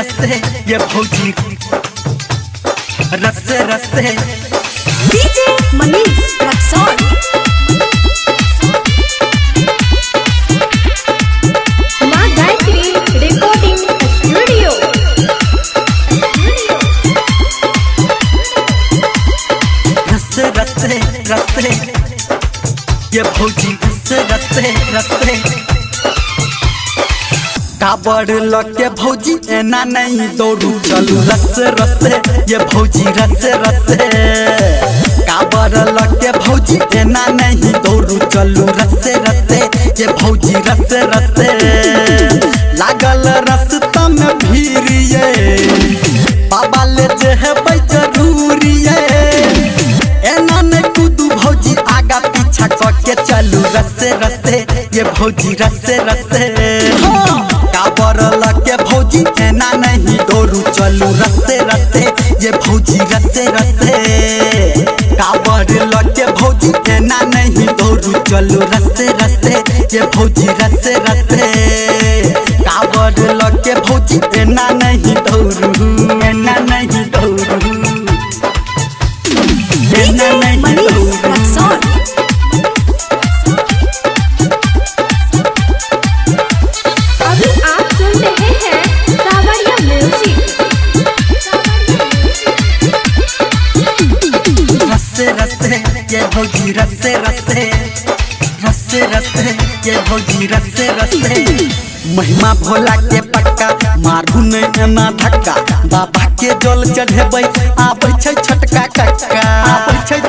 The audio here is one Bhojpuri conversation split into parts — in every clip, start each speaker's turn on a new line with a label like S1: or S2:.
S1: रस्ते ये भौजी रस्ते रस्ते
S2: डीजे मनीष रक्सौल मां गायत्री रिकॉर्डिंग स्टूडियो
S1: रस्ते रस्ते रस्ते ये भौजी रस्ते रस्ते रस्ते काबर लगे भौजी एना नहीं दौड़ू चलू रस्ते रस्ते ये भौजी रस्ते रस्ते काबर लगे भौजी एना नहीं दौड़ू चलू रस्ते रस्ते ये भौजी रस्ते रस्ते लागल रास्ता में भीड़ ये बाबा ले जे है जरूरी एना नहीं कूदू भौजी आगा पीछा करके चलू रस्ते रस्ते ये भौजी रस्ते रस्ते काबर लगे भौजी एना नहीं दौड़ू चलू रस्ते रस्ते ये भौजी रस्ते रस्ते काबर लगे भौजी एना नहीं दौड़ू चलू रस्ते रस्ते ये भौजी रस्ते रस्ते काबर लगे भौजी एना नहीं दौड़ू एना नहीं दौड़ू एना नहीं
S2: मनीष
S1: दौड़ू
S2: रक्सौल अभी आप सुन रहे हैं सावरिया म्यूजिक
S1: रस्ते रस्ते ये भौजी रस्ते रस्ते रस्ते रस्ते ये भौजी रस्ते रस्ते महिमा भोला के पक्का मारू नहीं एना धक्का बाबा के जल चढ़ेबै आबै छै छोटका कक्का आबै छै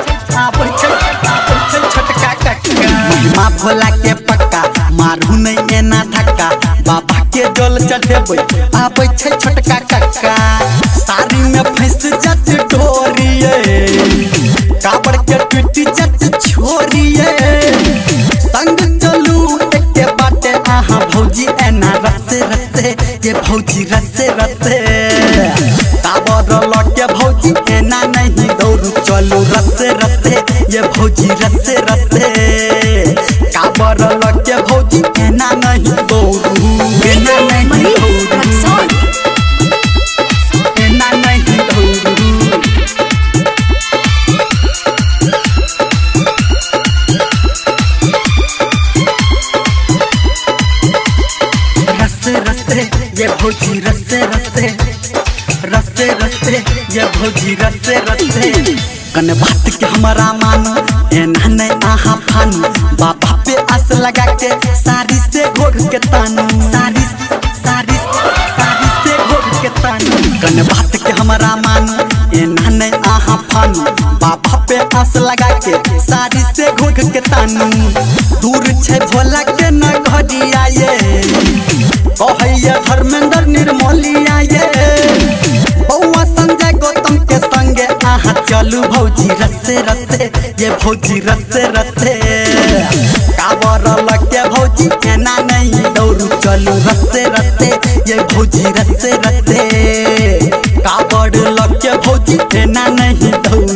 S1: छोटका कक्का महिमा भोला के पक्का मारू नहीं एना धक्का बाबा के जल चढ़ेबै आबै छै छोटका कक्का साड़ी में फंस जत डोरिए काबर के टूटी जत छोरिए संग चलू एके बाटे आहा भौजी एना रस्ते रस्ते ये भौजी रस्ते रस्ते काबर लगे भौजी एना नहीं दौड़ू चलू रस्ते रस्ते ये भौजी रस्ते रस्ते काबर लगे भौजी एना नहीं दौड़ू एना नहीं
S2: मनीष
S1: दौड़ू
S2: रक्सौल
S1: एना नहीं दौड़ू रस्ते रस्ते ये भौजी रस्ते रस्ते रस्ते रस्ते ये भौजी रस्ते रस्ते कने बात के हमारा मानो एना नहीं आहा फानू बाबा पे आस लगा के साड़ी से घोड़ के तानू साड़ी से घोड़ के तानू कने बात के हमारा मानो एना नहीं आहा फानू बाबा पे आस लगा के साड़ी से घोड़ के तानू दूर छे भोला के न घड़िया ये कहैया धर्मेंद्र निर्मलिया ये बउआ संजय गौतम के संगे आहा चलू भौजी रस्ते रस्ते ये भौजी रस्ते रस्ते काबर लगे भौजी एना नहीं दौड़ू चलू रस्ते रस्ते ये भौजी रस्ते रस्ते काबर लगे भौजी एना नहीं दौड़ू